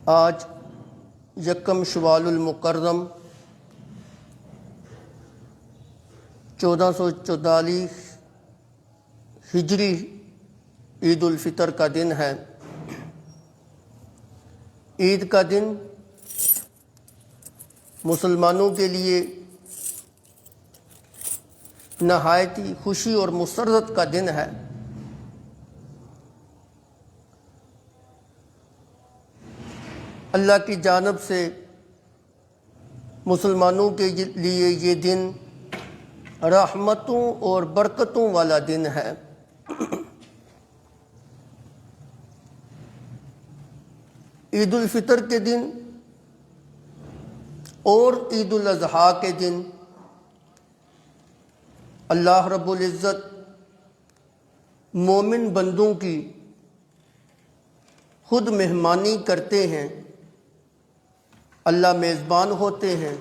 آج یکم شوال المکرم 1444 ہجری عید الفطر کا دن ہے۔ عید کا دن مسلمانوں کے لیے نہایت ہی خوشی اور مسرت کا دن ہے۔ اللہ کی جانب سے مسلمانوں کے لیے یہ دن رحمتوں اور برکتوں والا دن ہے۔ عید الفطر کے دن اور عید الاضحیٰ کے دن اللہ رب العزت مومن بندوں کی خود مہمانی کرتے ہیں، اللہ میزبان ہوتے ہیں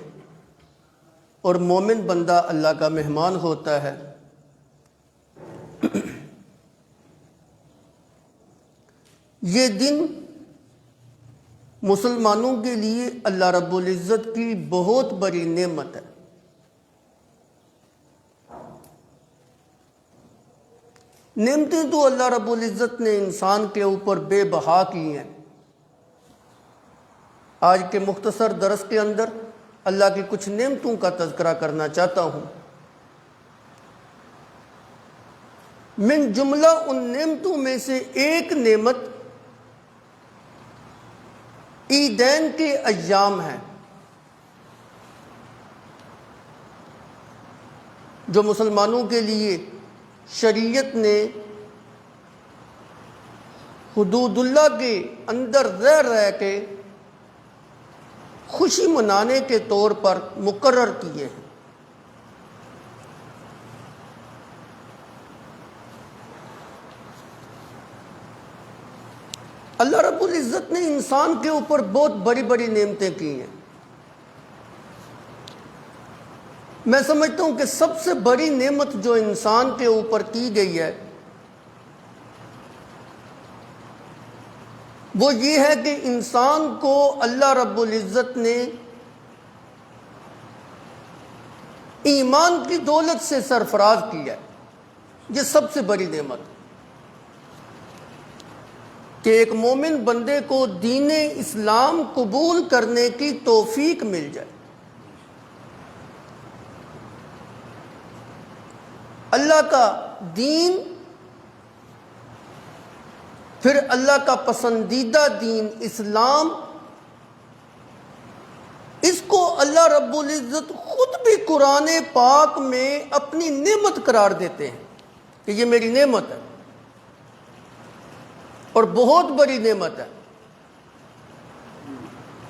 اور مومن بندہ اللہ کا مہمان ہوتا ہے۔ یہ دن مسلمانوں کے لیے اللہ رب العزت کی بہت بڑی نعمت ہے۔ نعمتیں تو اللہ رب العزت نے انسان کے اوپر بے بہا کی ہیں۔ آج کے مختصر درس کے اندر اللہ کی کچھ نعمتوں کا تذکرہ کرنا چاہتا ہوں۔ من جملہ ان نعمتوں میں سے ایک نعمت عیدین کے ایام ہیں، جو مسلمانوں کے لیے شریعت نے حدود اللہ کے اندر رہ کے خوشی منانے کے طور پر مقرر کیے ہیں۔ اللہ رب العزت نے انسان کے اوپر بہت بڑی بڑی نعمتیں کی ہیں۔ میں سمجھتا ہوں کہ سب سے بڑی نعمت جو انسان کے اوپر کی گئی ہے وہ یہ ہے کہ انسان کو اللہ رب العزت نے ایمان کی دولت سے سرفراز کیا ہے۔ یہ سب سے بڑی نعمت کہ ایک مومن بندے کو دین اسلام قبول کرنے کی توفیق مل جائے۔ اللہ کا دین، پھر اللہ کا پسندیدہ دین اسلام، اس کو اللہ رب العزت خود بھی قرآن پاک میں اپنی نعمت قرار دیتے ہیں کہ یہ میری نعمت ہے اور بہت بڑی نعمت ہے۔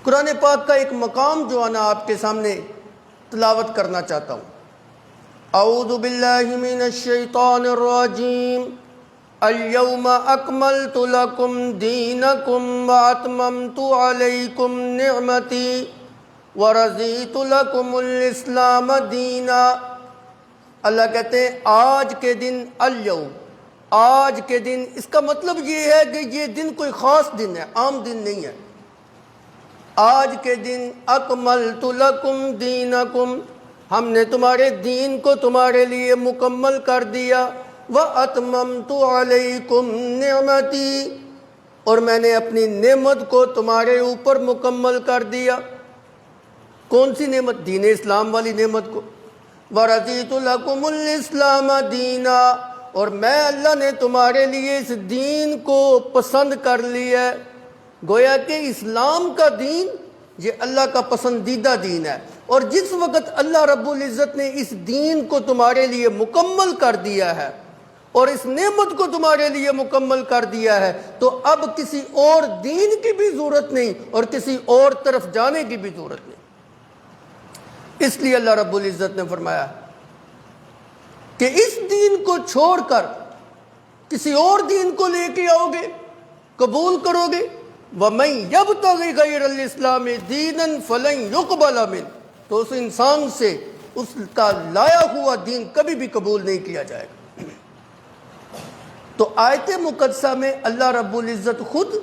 قرآن پاک کا ایک مقام جو ہے نا آپ کے سامنے تلاوت کرنا چاہتا ہوں۔ اعوذ باللہ من الشیطان الرجیم، اليوم اکملت لکم دینکم واتممت علیکم نعمتی ورضیت لکم الاسلام دینا۔ اللہ کہتے ہیں آج کے دن، الیوم، آج کے دن، اس کا مطلب یہ ہے کہ یہ دن کوئی خاص دن ہے، عام دن نہیں ہے۔ آج کے دن اکملت لکم دینکم، ہم نے تمہارے دین کو تمہارے لیے مکمل کر دیا، وَأَتْمَمْتُ عَلَيْكُمْ نِعْمَتِي، اور میں نے اپنی نعمت کو تمہارے اوپر مکمل کر دیا۔ کون سی نعمت؟ دین اسلام والی نعمت کو۔ وَرَضِيتُ لَكُمُ الْإِسْلَامَ دِينًا، اور میں اللہ نے تمہارے لیے اس دین کو پسند کر لیا ہے۔ گویا کہ اسلام کا دین یہ اللہ کا پسندیدہ دین ہے، اور جس وقت اللہ رب العزت نے اس دین کو تمہارے لیے مکمل کر دیا ہے اور اس نعمت کو تمہارے لیے مکمل کر دیا ہے تو اب کسی اور دین کی بھی ضرورت نہیں اور کسی اور طرف جانے کی بھی ضرورت نہیں۔ اس لیے اللہ رب العزت نے فرمایا کہ اس دین کو چھوڑ کر کسی اور دین کو لے کے آؤ گے، قبول کرو گے، وَمَن يَبْتَغِ غَيْرَ الْإِسْلَامِ دِينًا فَلَن يُقْبَلَ مِنْهُ، تو اس انسان سے اس کا لایا ہوا دین کبھی بھی قبول نہیں کیا جائے گا۔ تو آیت مقدسہ میں اللہ رب العزت خود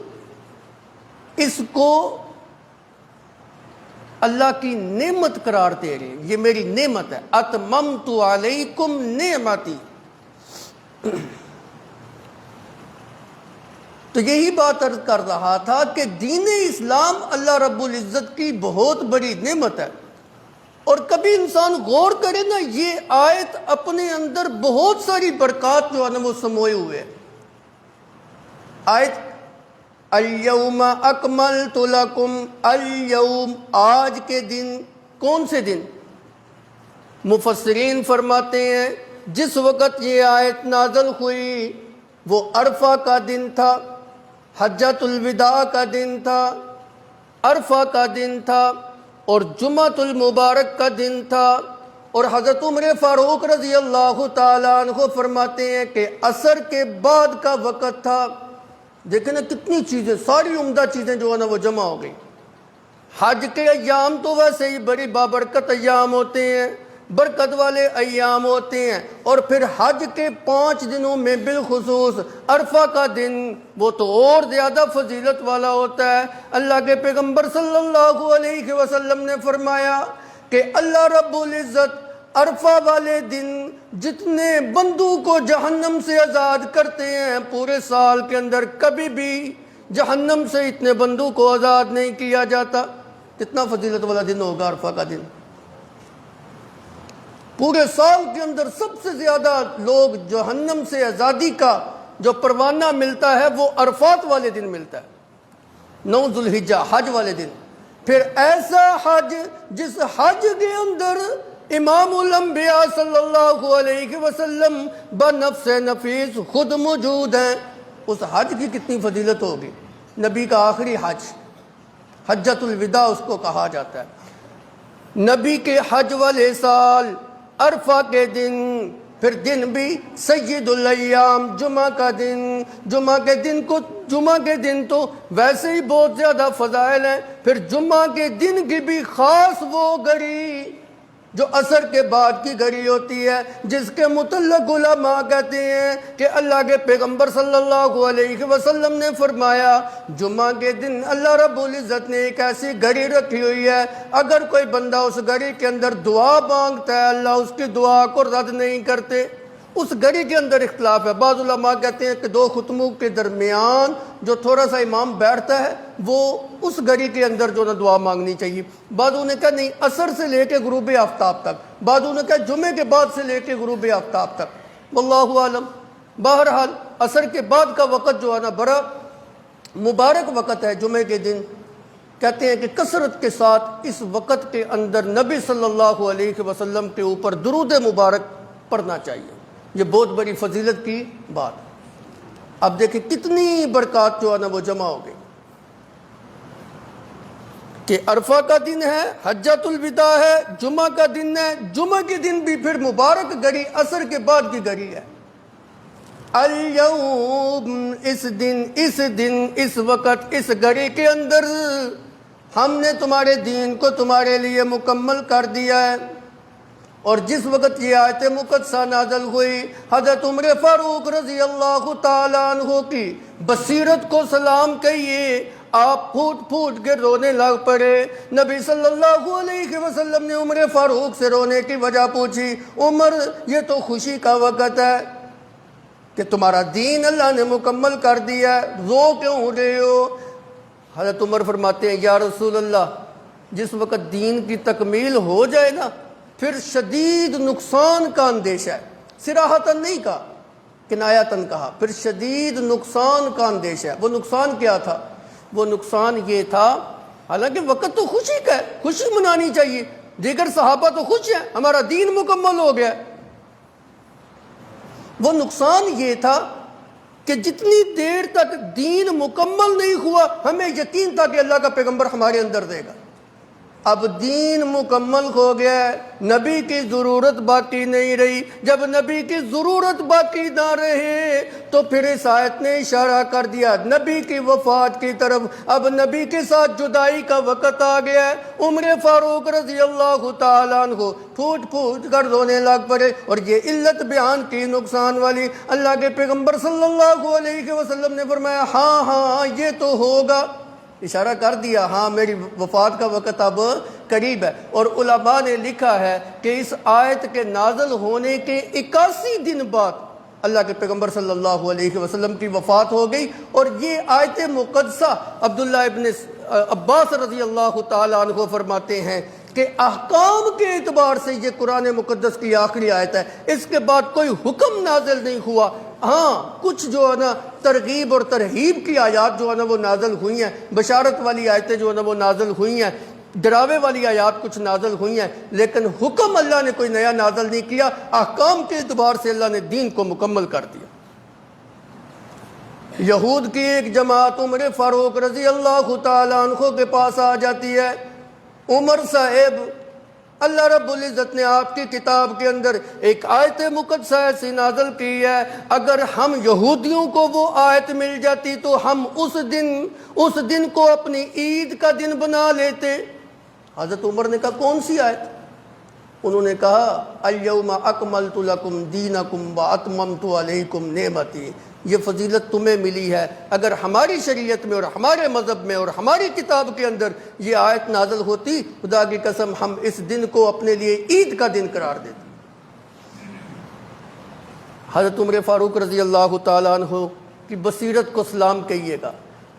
اس کو اللہ کی نعمت قرار دے رہے ہیں، یہ میری نعمت ہے، اتممت علیکم نعمتی۔ تو یہی بات عرض کر رہا تھا کہ دین اسلام اللہ رب العزت کی بہت بڑی نعمت ہے، اور کبھی انسان غور کرے نا، یہ آیت اپنے اندر بہت ساری برکات جو ہے نا وہ سموئے ہوئے ہیں۔ آیت الیوم اکملت لکم، الیوم آج کے دن، کون سے دن؟ مفسرین فرماتے ہیں جس وقت یہ آیت نازل ہوئی وہ عرفہ کا دن تھا، حجۃ الوداع کا دن تھا، عرفہ کا دن تھا، اور جمعۃ المبارک کا دن تھا، اور حضرت عمر فاروق رضی اللہ تعالیٰ عنہ فرماتے ہیں کہ عصر کے بعد کا وقت تھا۔ دیکھیں نا کتنی چیزیں، ساری عمدہ چیزیں جو ہے نا وہ جمع ہو گئی۔ حج کے ایام تو ویسے ہی بڑی بابرکت ایام ہوتے ہیں، برکت والے ایام ہوتے ہیں، اور پھر حج کے 5 دنوں میں بالخصوص عرفہ کا دن وہ تو اور زیادہ فضیلت والا ہوتا ہے۔ اللہ کے پیغمبر صلی اللہ علیہ وسلم نے فرمایا کہ اللہ رب العزت عرفہ والے دن جتنے بندوں کو جہنم سے آزاد کرتے ہیں، پورے سال کے اندر کبھی بھی جہنم سے اتنے بندوں کو آزاد نہیں کیا جاتا۔ کتنا فضیلت والا دن ہوگا عرفہ کا دن؟ پورے سال کے اندر سب سے زیادہ لوگ جہنم سے آزادی کا جو پروانہ ملتا ہے وہ عرفات والے دن ملتا ہے، 9 ذو الحجہ، حج والے دن۔ پھر ایسا حج جس حج کے اندر امام الانبیاء صلی اللہ علیہ وسلم بنفس نفیس خود موجود ہیں، اس حج کی کتنی فضیلت ہوگی۔ نبی کا آخری حج، حجۃ الوداع اس کو کہا جاتا ہے۔ نبی کے حج والے سال عرفہ کے دن، پھر دن بھی سید الایام، جمعہ کا دن، جمعہ کے دن تو ویسے ہی بہت زیادہ فضائل ہیں، پھر جمعہ کے دن کی بھی خاص وہ گھڑی جو عصر کے بعد کی گھڑی ہوتی ہے، جس کے متعلق علماء کہتے ہیں کہ اللہ کے پیغمبر صلی اللہ علیہ وسلم نے فرمایا جمعہ کے دن اللہ رب العزت نے ایک ایسی گھڑی رکھی ہوئی ہے، اگر کوئی بندہ اس گھڑی کے اندر دعا مانگتا ہے اللہ اس کی دعا کو رد نہیں کرتے۔ اس گھڑی کے اندر اختلاف ہے، بعض علماء کہتے ہیں کہ 2 خطبوں کے درمیان جو تھوڑا سا امام بیٹھتا ہے وہ اس گھڑی کے اندر جو نا دعا مانگنی چاہیے، بعضوں نے کہا نہیں عصر سے لے کے غروب آفتاب تک، بعضوں نے کہا جمعے کے بعد سے لے کے غروب آفتاب تک، واللہ عالم۔ بہرحال عصر کے بعد کا وقت جو ہے نا بڑا مبارک وقت ہے جمعے کے دن۔ کہتے ہیں کہ کثرت کے ساتھ اس وقت کے اندر نبی صلی اللہ علیہ وسلم کے اوپر درود مبارک پڑھنا چاہیے، یہ بہت بڑی فضیلت کی بات۔ اب دیکھیں کتنی برکات جو ہے نا وہ جمع ہو گئی کہ عرفہ کا دن ہے، حجۃ الوداع ہے، جمعہ کا دن ہے، جمعہ کے دن بھی پھر مبارک گھڑی عصر کے بعد کی گھڑی ہے۔ الیوم، اس وقت اس گھڑی کے اندر ہم نے تمہارے دین کو تمہارے لیے مکمل کر دیا ہے۔ اور جس وقت یہ آیت مقدسہ نازل ہوئی، حضرت عمر فاروق رضی اللہ تعالیٰ عنہ کی بصیرت کو سلام کہیے، آپ پھوٹ پھوٹ کے رونے لگ پڑے۔ نبی صلی اللہ علیہ وسلم نے عمر فاروق سے رونے کی وجہ پوچھی، عمر یہ تو خوشی کا وقت ہے کہ تمہارا دین اللہ نے مکمل کر دیا ہے، رو کیوں رہے ہو؟ حضرت عمر فرماتے ہیں یا رسول اللہ، جس وقت دین کی تکمیل ہو جائے نا پھر شدید نقصان کا اندیشہ ہے، صراحتاً نہیں کہا، کنایتاً کہا، پھر شدید نقصان کا اندیشہ ہے۔ وہ نقصان کیا تھا؟ وہ نقصان یہ تھا، حالانکہ وقت تو خوشی کا ہے، خوشی منانی چاہیے، دیگر صحابہ تو خوش ہیں ہمارا دین مکمل ہو گیا۔ وہ نقصان یہ تھا کہ جتنی دیر تک دین مکمل نہیں ہوا ہمیں یقین تھا کہ اللہ کا پیغمبر ہمارے اندر دے گا۔ اب دین مکمل ہو گیا ہے، نبی کی ضرورت باقی نہیں رہی۔ جب نبی کی ضرورت باقی نہ رہے تو پھر اس آیت نے اشارہ کر دیا نبی کی وفات کی طرف۔ اب نبی کے ساتھ جدائی کا وقت آ گیا ہے۔ عمر فاروق رضی اللہ تعالیٰ عنہ پھوٹ پھوٹ کر رونے لگ پڑے، اور یہ علت بیان کی نقصان والی۔ اللہ کے پیغمبر صلی اللہ علیہ وسلم نے فرمایا ہاں ہاں یہ تو ہوگا، اشارہ کر دیا ہاں میری وفات کا وقت اب قریب ہے۔ اور علماء نے لکھا ہے کہ اس آیت کے نازل ہونے کے 81 دن بعد اللہ کے پیغمبر صلی اللہ علیہ وسلم کی وفات ہو گئی، اور یہ آیت مقدسہ عبداللہ ابن عباس رضی اللہ تعالیٰ عنہ فرماتے ہیں کہ احکام کے اعتبار سے یہ قرآن مقدس کی آخری آیت ہے، اس کے بعد کوئی حکم نازل نہیں ہوا۔ ہاں کچھ جو ہے نا ترغیب اور ترہیب کی آیات جو ہے نا وہ نازل ہوئی ہیں، بشارت والی آیتیں جو ہے نا وہ نازل ہوئی ہیں، ڈراوے والی آیات کچھ نازل ہوئی ہیں، لیکن حکم اللہ نے کوئی نیا نازل نہیں کیا۔ احکام کے اعتبار سے اللہ نے دین کو مکمل کر دیا۔ یہود کی ایک جماعت عمر فاروق رضی اللہ تعالیٰ عنہ کے پاس آ جاتی ہے، عمر صاحب اللہ رب العزت نے آپ کی کتاب کے اندر ایک آیت مقدسہ ایسی نازل کی ہے، اگر ہم یہودیوں کو وہ آیت مل جاتی تو ہم اس دن کو اپنی عید کا دن بنا لیتے۔ حضرت عمر نے کہا کون سی آیت؟ انہوں نے کہا الیوم اکملت لکم دینکم واتممت علیکم نعمتی، یہ فضیلت تمہیں ملی ہے۔ اگر ہماری شریعت میں اور ہمارے مذہب میں اور ہماری کتاب کے اندر یہ آیت نازل ہوتی، خدا کی قسم ہم اس دن کو اپنے لیے عید کا دن قرار دیتے۔ حضرت عمر فاروق رضی اللہ تعالیٰ عنہ کی بصیرت کو سلام کہیے گا۔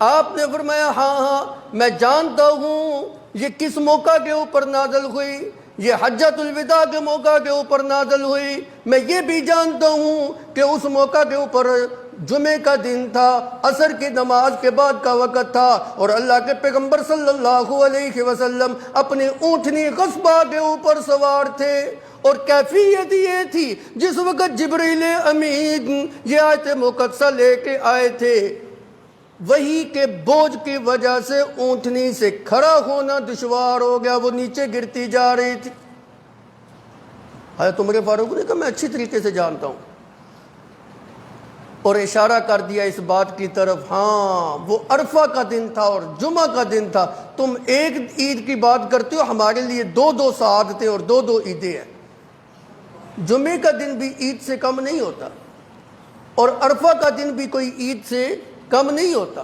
آپ نے فرمایا ہاں میں جانتا ہوں یہ کس موقع کے اوپر نازل ہوئی، یہ حجۃ الوداع کے موقع کے اوپر نازل ہوئی۔ میں یہ بھی جانتا ہوں کہ اس موقع کے اوپر جمعے کا دن تھا، عصر کی نماز کے بعد کا وقت تھا، اور اللہ کے پیغمبر صلی اللہ علیہ وسلم اپنی اونٹنی قصبہ کے اوپر سوار تھے، اور کیفیت یہ تھی جس وقت جبریل امین یہ آیت مقدسہ لے کے آئے تھے، وہی کے بوجھ کی وجہ سے اونٹنی سے کھڑا ہونا دشوار ہو گیا، وہ نیچے گرتی جا رہی تھی۔ حضرت عمر فاروق نے کہا میں اچھی طریقے سے جانتا ہوں، اور اشارہ کر دیا اس بات کی طرف ہاں وہ عرفہ کا دن تھا اور جمعہ کا دن تھا، تم ایک عید کی بات کرتے ہو، ہمارے لیے دو سعادتیں اور دو عیدیں ہیں۔ جمعے کا دن بھی عید سے کم نہیں ہوتا، اور عرفہ کا دن بھی کوئی عید سے کم نہیں ہوتا،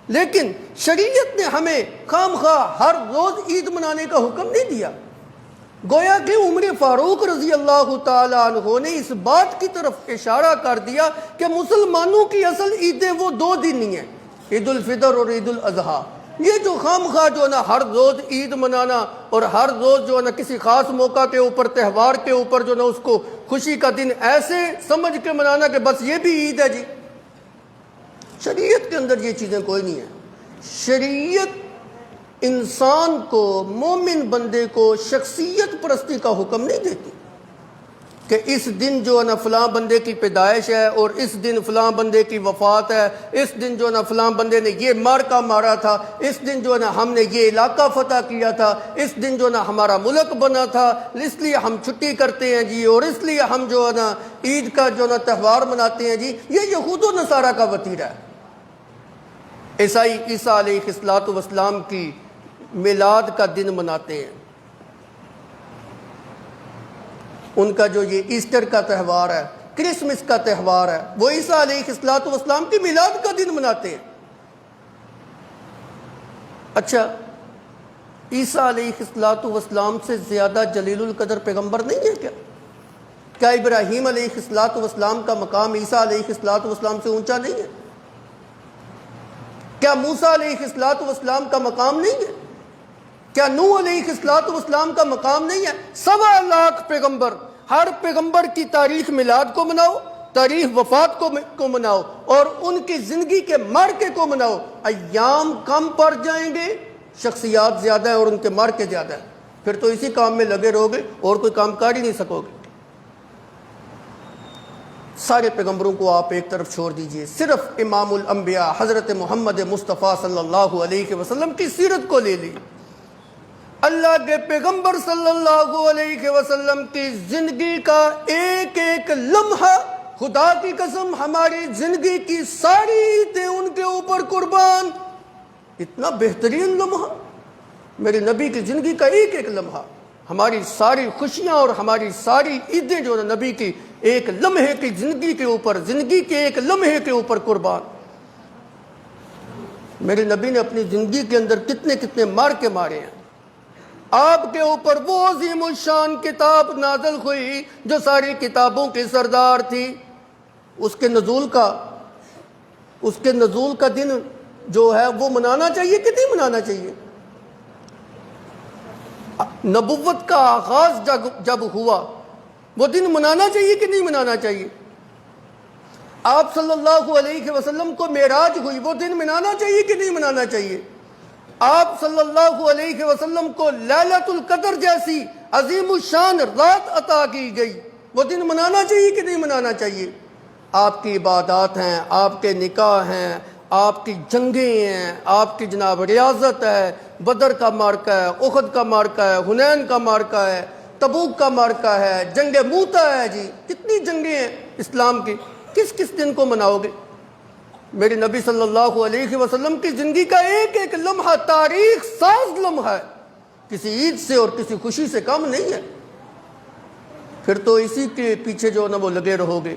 لیکن شریعت نے ہمیں خام خواہ ہر روز عید منانے کا حکم نہیں دیا۔ گویا کہ عمر فاروق رضی اللہ تعالیٰ عنہ نے اس بات کی طرف اشارہ کر دیا کہ مسلمانوں کی اصل عیدیں وہ 2 دن ہی ہیں، عید الفطر اور عید الاضحیٰ۔ یہ جو خام خواہ جو ہے نا ہر روز عید منانا اور ہر روز جو ہے نا کسی خاص موقع کے اوپر تہوار کے اوپر جو ہے نا اس کو خوشی کا دن ایسے سمجھ کے منانا کہ بس یہ بھی عید ہے جی، شریعت کے اندر یہ چیزیں کوئی نہیں ہیں۔ شریعت انسان کو، مومن بندے کو شخصیت پرستی کا حکم نہیں دیتی کہ اس دن جو ہے نا فلاں بندے کی پیدائش ہے، اور اس دن فلاں بندے کی وفات ہے، اس دن جو ہے نا فلاں بندے نے یہ مارکا مارا تھا، اس دن جو ہے نا ہم نے یہ علاقہ فتح کیا تھا، اس دن جو ہے نا ہمارا ملک بنا تھا، اس لیے ہم چھٹی کرتے ہیں جی، اور اس لیے ہم جو ہے نا عید کا جو ہے نا تہوار مناتے ہیں جی۔ یہ یہود و نصارہ کا وتیرہ ہے۔ عیسائی عیسیٰ علیہ السلام کی میلاد کا دن مناتے ہیں، ان کا جو یہ ایسٹر کا تہوار ہے، کرسمس کا تہوار ہے، وہ عیسیٰ علیہ السلام کی میلاد کا دن مناتے ہیں۔ اچھا، عیسیٰ علیہ السلام سے زیادہ جلیل القدر پیغمبر نہیں ہے کیا ابراہیم علیہ السلام کا مقام عیسیٰ علیہ السلام سے اونچا نہیں ہے؟ کیا موسیٰ علیہ السلام کا مقام نہیں ہے؟ کیا نوح علیہ السلام کا مقام نہیں ہے؟ 1.25 لاکھ پیغمبر، ہر پیغمبر کی تاریخ میلاد کو مناؤ، تاریخ وفات کو مناؤ، اور ان کی زندگی کے مارکے کو مناؤ۔ ایام کم پڑ جائیں گے، شخصیات زیادہ ہے اور ان کے مارکے زیادہ ہے، پھر تو اسی کام میں لگے رہو گے اور کوئی کام کر ہی نہیں سکو گے۔ سارے پیغمبروں کو آپ ایک طرف چھوڑ دیجئے، صرف امام الانبیاء حضرت محمد مصطفیٰ صلی اللہ علیہ وسلم کی سیرت کو لے لی۔ اللہ کے پیغمبر صلی اللہ علیہ وسلم کی زندگی کا ایک ایک لمحہ، خدا کی قسم ہماری زندگی کی ساری عیدیں ان کے اوپر قربان۔ اتنا بہترین لمحہ، میرے نبی کی زندگی کا ایک ایک لمحہ، ہماری ساری خوشیاں اور ہماری ساری عیدیں جو ہے نبی کی ایک لمحے کی زندگی کے اوپر، زندگی کے ایک لمحے کے اوپر قربان۔ میرے نبی نے اپنی زندگی کے اندر کتنے کتنے مارکے مارے ہیں. آپ کے اوپر وہ عظیم الشان کتاب نازل ہوئی جو ساری کتابوں کی سردار تھی. اس کے نزول کا دن جو ہے وہ منانا چاہیے کہ نہیں منانا چاہیے؟ نبوت کا آغاز جب ہوا وہ دن منانا چاہیے کہ نہیں منانا چاہیے؟ آپ صلی اللہ علیہ وسلم کو معراج ہوئی، وہ دن منانا چاہیے کہ نہیں منانا چاہیے؟ آپ صلی اللہ علیہ وسلم کو لیلۃ القدر جیسی عظیم الشان رات عطا کی گئی، وہ دن منانا چاہیے کہ نہیں منانا چاہیے؟ آپ کی عبادات ہیں، آپ کے نکاح ہیں، آپ کی جنگیں ہیں، آپ کی جناب ریاضت ہے، بدر کا معرکہ ہے، احد کا معرکہ ہے، حنین کا معرکہ ہے، تبوک کا معرکہ ہے، جنگ موتا ہے. جی کتنی جنگیں ہیں اسلام کی، کس کس دن کو مناؤ گے؟ میرے نبی صلی اللہ علیہ وسلم کی زندگی کا ایک ایک لمحہ تاریخ ساز لمحہ ہے، کسی عید سے اور کسی خوشی سے کم نہیں ہے. پھر تو اسی کے پیچھے جو نا وہ لگے رہو گے.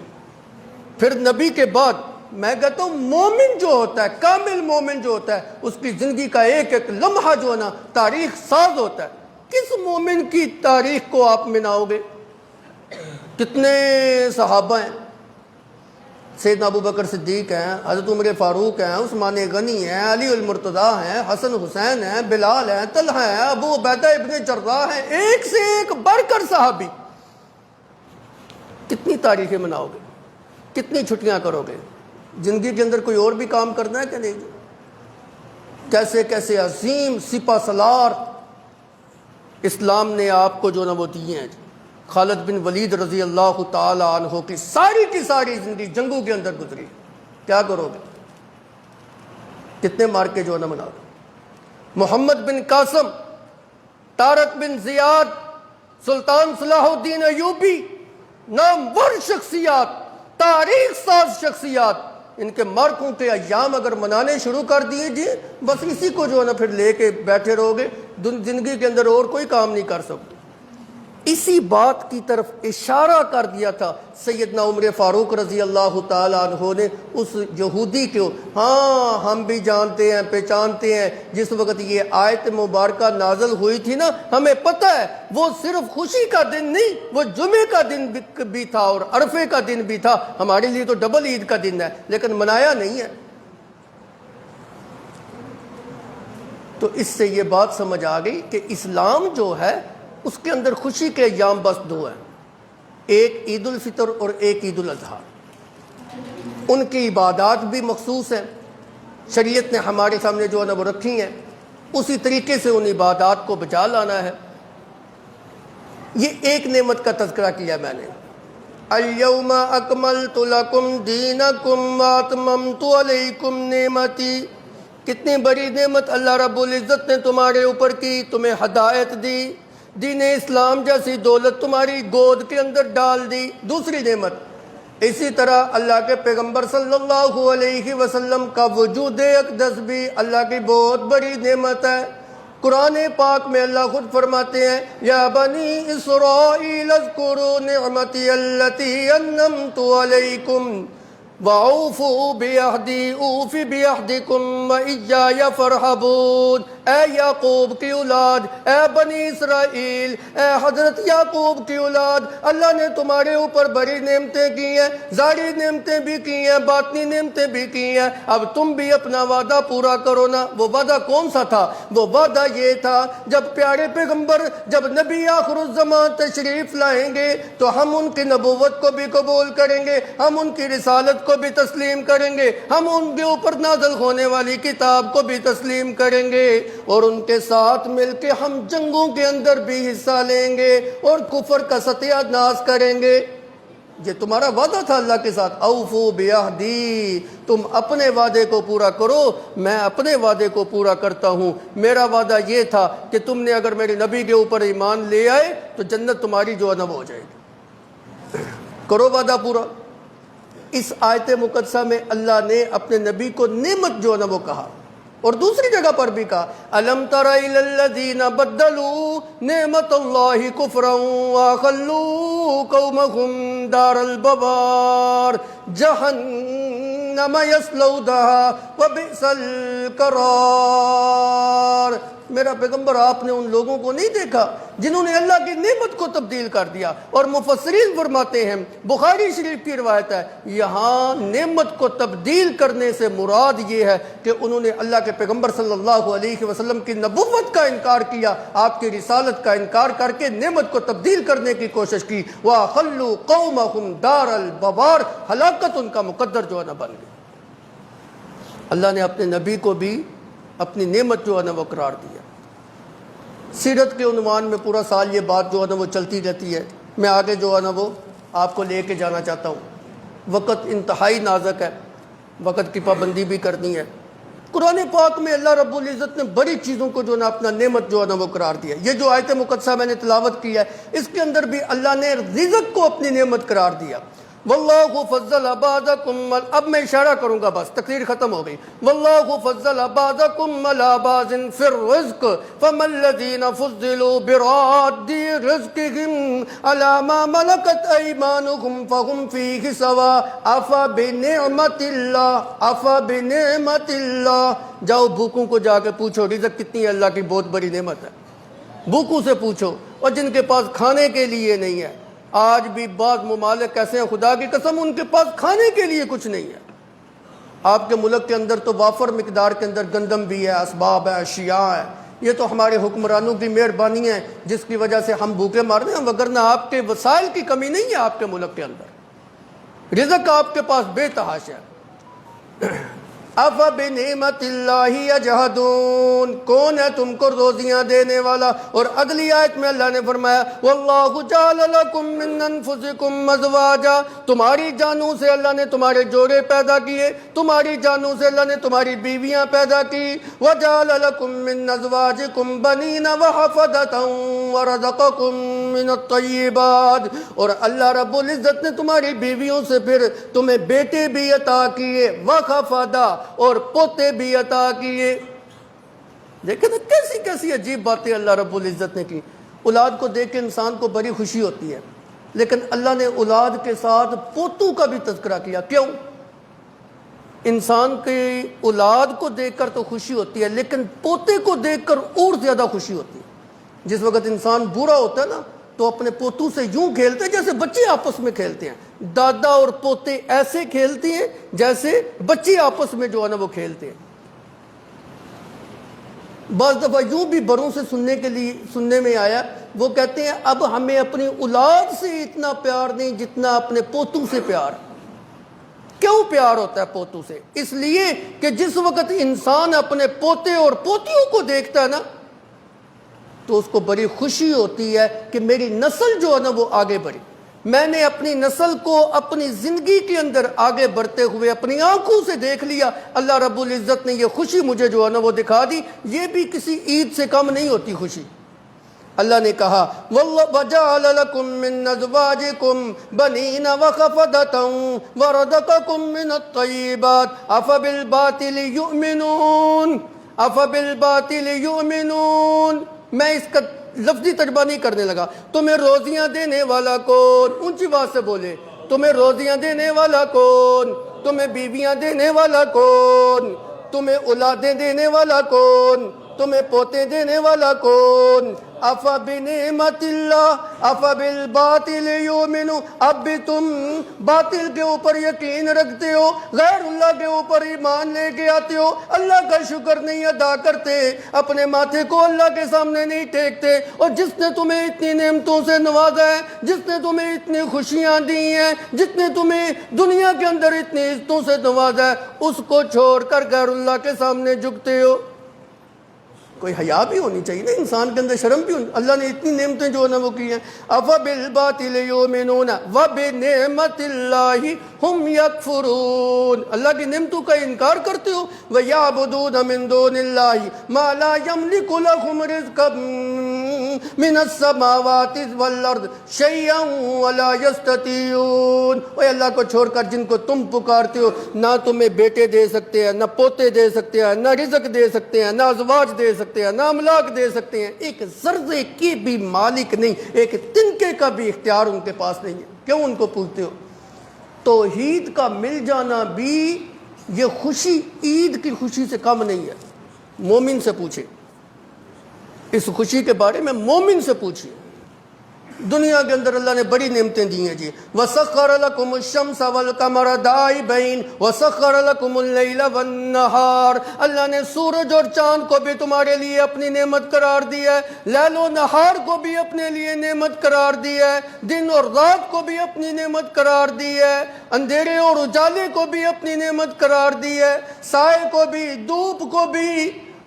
پھر نبی کے بعد میں کہتا ہوں مومن جو ہوتا ہے، کامل مومن جو ہوتا ہے، اس کی زندگی کا ایک ایک لمحہ جو ہے نا تاریخ ساز ہوتا ہے. کس مومن کی تاریخ کو آپ مناؤ گے؟ کتنے صحابہ ہیں، سیدنا ابو بکر صدیق ہیں، حضرت عمر فاروق ہیں، عثمان غنی ہیں، علی المرتضیٰ ہیں، حسن حسین ہیں، بلال ہیں، طلحہ ہیں، ابو عبیدہ ابن جراح ہیں، ایک سے ایک بڑھ کر صحابی. کتنی تاریخیں مناؤ گے؟ کتنی چھٹیاں کرو گے؟ زندگی کے اندر کوئی اور بھی کام کرنا ہے کہ نہیں؟ کیسے کیسے عظیم سپہ سالار اسلام نے آپ کو جو نا وہ دیے ہیں. خالد بن ولید رضی اللہ تعالی عنہ کی ساری زندگی جنگوں کے اندر گزری. کیا کرو گے؟ کتنے مارکے جو نا مناؤ گے؟ محمد بن قاسم، طارق بن زیاد، سلطان صلاح الدین ایوبی، نامور شخصیات، تاریخ ساز شخصیات، ان کے مارکوں کے ایام اگر منانے شروع کر دیے جی بس اسی کو جو ہے نا پھر لے کے بیٹھے رہو گے، زندگی کے اندر اور کوئی کام نہیں کر سکتے. اسی بات کی طرف اشارہ کر دیا تھا سیدنا عمر فاروق رضی اللہ تعالیٰ عنہ نے اس یہودی کو. ہاں ہم بھی جانتے ہیں، پہچانتے ہیں، جس وقت یہ آیت مبارکہ نازل ہوئی تھی نا، ہمیں پتہ ہے وہ صرف خوشی کا دن نہیں، وہ جمعے کا دن بھی تھا اور عرفے کا دن بھی تھا. ہمارے لیے تو ڈبل عید کا دن ہے، لیکن منایا نہیں ہے. تو اس سے یہ بات سمجھ آ گئی کہ اسلام جو ہے اس کے اندر خوشی کے ایام بس دو ہیں، ایک عید الفطر اور ایک عید الاضحیٰ. ان کی عبادات بھی مخصوص ہیں، شریعت نے ہمارے سامنے جو ہے نا وہ رکھی ہیں، اسی طریقے سے ان عبادات کو بچا لانا ہے. یہ ایک نعمت کا تذکرہ کیا میں نے، الیوم اکملت لکم دینکم واتممت علیکم نعمتی. کتنی بڑی نعمت اللہ رب العزت نے تمہارے اوپر کی، تمہیں ہدایت دی، دین اسلام جیسی دولت تمہاری گود کے اندر ڈال دی. دوسری نعمت اسی طرح اللہ کے پیغمبر صلی اللہ علیہ وسلم کا وجود اقدس بھی اللہ کی بہت بڑی نعمت ہے. قرآن پاک میں اللہ خود فرماتے ہیں یا بنی اسرائیل اذکروا نعمتی التی انعمت علیکم وَأَوْفُوا بِعَهْدِي أُوفِ بِعَهْدِكُمْ وَإِيَّايَ فَارْهَبُونَ. اے یعقوب کی اولاد، اے بنی اسرائیل، اے حضرت یعقوب کی اولاد، اللہ نے تمہارے اوپر بڑی نعمتیں کی ہیں، ظاہری نعمتیں بھی کی ہیں، باطنی نعمتیں بھی کی ہیں. اب تم بھی اپنا وعدہ پورا کرو نا. وہ وعدہ کون سا تھا؟ وہ وعدہ یہ تھا جب پیارے پیغمبر، جب نبی آخر الزمان تشریف لائیں گے تو ہم ان کی نبوت کو بھی قبول کریں گے، ہم ان کی رسالت کو بھی تسلیم کریں گے، ہم ان کے اوپر نازل ہونے والی کتاب کو بھی تسلیم کریں گے، اور ان کے ساتھ مل کے ہم جنگوں کے اندر بھی حصہ لیں گے اور کفر کا ستیہ ناش کریں گے. یہ تمہارا وعدہ تھا اللہ کے ساتھ. اوفو بعہدی، تم اپنے وعدے کو پورا کرو، میں اپنے وعدے کو پورا کرتا ہوں. میرا وعدہ یہ تھا کہ تم نے اگر میرے نبی کے اوپر ایمان لے آئے تو جنت تمہاری جو ہے نا وہ ہو جائے گی. کرو وعدہ پورا. اس آیت مقدسہ میں اللہ نے اپنے نبی کو نعمت جو ہے نا وہ کہا، اور دوسری جگہ پر بھی کہا الم تر الی الذین بدلوا نعمت اللہ کفرا واخلوا قومهم دار البوار جہنم جہنم یصلونها وبئس القرار۔ میرا پیغمبر آپ نے ان لوگوں کو نہیں دیکھا جنہوں نے اللہ کی نعمت کو تبدیل کر دیا؟ اور مفسرین فرماتے ہیں، بخاری شریف کی روایت ہے، یہاں نعمت کو تبدیل کرنے سے مراد یہ ہے کہ انہوں نے اللہ کے پیغمبر صلی اللہ علیہ وسلم کی نبوت کا انکار کیا، آپ کی رسالت کا انکار کر کے نعمت کو تبدیل کرنے کی کوشش کی۔ وَأَخَلُّوا قَوْمَهُمْ دَارَ الْبَوَارِ، ہلاکت ان کا مقدر جو ہے نا بن گئی۔ اللہ نے اپنے نبی کو بھی اپنی نعمت جو ہے نا وہ قرار دیا۔ سیرت کے عنوان میں پورا سال یہ بات جو ہے نا وہ چلتی رہتی ہے، میں آگے جو ہے نا وہ آپ کو لے کے جانا چاہتا ہوں۔ وقت انتہائی نازک ہے، وقت کی پابندی بھی کرنی ہے۔ قرآن پاک میں اللہ رب العزت نے بڑی چیزوں کو جو ہے نا اپنا نعمت جو ہے نا وہ قرار دیا۔ یہ جو آیت مقدسہ میں نے تلاوت کی ہے، اس کے اندر بھی اللہ نے رزق کو اپنی نعمت قرار دیا۔ واللہ فضل بعضکم، اب میں اشارہ کروں گا، بس تقریر ختم ہو گئی۔ واللہ فضل بعضکم علی بعض فی الرزق فما الذین فضلوا براد رزقهم علی ما ملکت ایمانهم فهم فیہ سواء افبنعمت اللہ۔ جاؤ بھوکوں کو جا کے پوچھو رزق کتنی ہے، اللہ کی بہت بڑی نعمت ہے۔ بھوکوں سے پوچھو، اور جن کے پاس کھانے کے لیے نہیں ہے، آج بھی بعض ممالک ایسے ہیں خدا کی قسم ان کے پاس کھانے کے لیے کچھ نہیں ہے۔ آپ کے ملک کے اندر تو وافر مقدار کے اندر گندم بھی ہے، اسباب ہے، اشیاء ہے، یہ تو ہمارے حکمرانوں کی مہربانی ہے جس کی وجہ سے ہم بھوکے مار رہے ہیں، وگرنہ آپ کے وسائل کی کمی نہیں ہے۔ آپ کے ملک کے اندر رزق آپ کے پاس بے تحاشا ہے۔ افبنعمت اللہ یجحدون، کون ہے تم کو روزیاں دینے والا؟ اور اگلی آیت میں اللہ نے فرمایا واللہ جعل لکم من انفسکم ازواجا، تمہاری جانوں سے اللہ نے تمہارے جوڑے پیدا کیے، تمہاری جانوں سے اللہ نے تمہاری بیویاں پیدا کی۔ وجعل لکم من ازواجکم بنین وحفدۃ ورزقکم من الطیبات، اور اللہ رب العزت نے تمہاری بیویوں سے پھر تمہیں بیٹے بھی عطا کیے، وحفدہ، اور پوتے بھی عطا کیے۔ دیکھیں نا کیسی کیسی عجیب باتیں اللہ رب العزت نے کی۔ اولاد کو دیکھ کے انسان کو بڑی خوشی ہوتی ہے، لیکن اللہ نے اولاد کے ساتھ پوتوں کا بھی تذکرہ کیا۔ کیوں؟ انسان کی اولاد کو دیکھ کر تو خوشی ہوتی ہے، لیکن پوتے کو دیکھ کر اور زیادہ خوشی ہوتی ہے۔ جس وقت انسان بورا ہوتا ہے نا تو اپنے پوتوں سے یوں کھیلتے ہیں جیسے بچے آپس میں کھیلتے ہیں۔ دادا اور پوتے ایسے کھیلتے ہیں جیسے بچے آپس میں جو ہے نا وہ کھیلتے ہیں۔ بعض دفعہ یوں بھی بڑوں سے سننے میں آیا، وہ کہتے ہیں اب ہمیں اپنی اولاد سے اتنا پیار نہیں جتنا اپنے پوتوں سے پیار۔ کیوں پیار ہوتا ہے پوتوں سے؟ اس لیے کہ جس وقت انسان اپنے پوتے اور پوتیوں کو دیکھتا ہے نا تو اس کو بڑی خوشی ہوتی ہے کہ میری نسل جو ہے نا وہ آگے بڑھی۔ میں نے اپنی نسل کو اپنی زندگی کے اندر آگے بڑھتے ہوئے اپنی آنکھوں سے دیکھ لیا۔ اللہ رب العزت نے یہ خوشی مجھے جو ہے نا وہ دکھا دی۔ یہ بھی کسی عید سے کم نہیں ہوتی خوشی۔ اللہ نے کہا وَجَعَلَ لَكُم مِّن أَزْوَاجِكُمْ بَنِينَ وَحَفَدَةً وَرَزَقَكُم مِّنَ الطَّيِّبَاتِ أَفَبِالْبَاطِلِ يُؤْمِنُونَ۔ میں اس کا لفظی ترجمہ نہیں کرنے لگا۔ تمہیں روزیاں دینے والا کون؟ اونچی بات سے بولے، تمہیں روزیاں دینے والا کون؟ تمہیں بیویاں دینے والا کون؟ تمہیں اولادیں دینے والا کون؟ تمہیں پوتے دینے والا کون؟ افبنعمت اللہ افبالباطل یؤمنون، اب بھی تم باطل کے اوپر یقین رکھتے ہو، غیر اللہ کے اوپر ایمان لے کے آتے ہو، اللہ کا شکر نہیں ادا کرتے، اپنے ماتھے کو اللہ کے سامنے نہیں ٹیکتے۔ اور جس نے تمہیں اتنی نعمتوں سے نوازا ہے، جس نے تمہیں اتنی خوشیاں دی ہیں، جس نے تمہیں دنیا کے اندر اتنی عزتوں سے نوازا ہے، اس کو چھوڑ کر غیر اللہ کے سامنے جھکتے ہو۔ کوئی حیا بھی ہونی چاہیے نا انسان کے اندر، شرم بھی ہونی۔ اللہ نے اتنی نعمتیں جو ہے نا وہ کی ہیں۔ افبالباطل یؤمنون وبنعمت اللہ ہم یکفرون، اللہ کی نعمتوں کا انکار کرتے ہو۔ ویعبدون من دون اللہ ما لا یملک لهم رزقا من السماوات والارض شیئا ولا یستطیعون، اے اللہ کو چھوڑ کر جن کو تم پکارتے ہو، نہ تمہیں بیٹے دے سکتے ہیں، نہ پوتے دے سکتے ہیں، نہ رزق دے سکتے ہیں، نہ ازواج دے سکتے ہیں، نہ املاک دے سکتے ہیں، ایک ذرے کی بھی مالک نہیں، ایک تنکے کا بھی اختیار ان کے پاس نہیں ہے۔ کیوں ان کو پوچھتے ہو؟ توحید کا مل جانا بھی یہ خوشی عید کی خوشی سے کم نہیں ہے۔ مومن سے پوچھیں، اس خوشی کے بارے میں مومن سے پوچھیں۔ دنیا کے اندر اللہ نے بڑی نعمتیں دی ہیں جی۔ وَسَخَّرَ لَكُمُ الشَّمْسَ وَالْقَمَرَ دَائِبَيْنِ وَسَخَّرَ لَكُمُ اللَّيْلَ وَالنَّهَارَ، اللہ نے سورج اور چاند کو بھی تمہارے لیے اپنی نعمت قرار دیا ہے، لیل و نہار کو بھی اپنے لیے نعمت قرار دیا ہے، دن اور رات کو بھی اپنی نعمت قرار دی ہے، اندھیرے اور اجالے کو بھی اپنی نعمت قرار دی ہے، سائے کو بھی، دھوپ کو بھی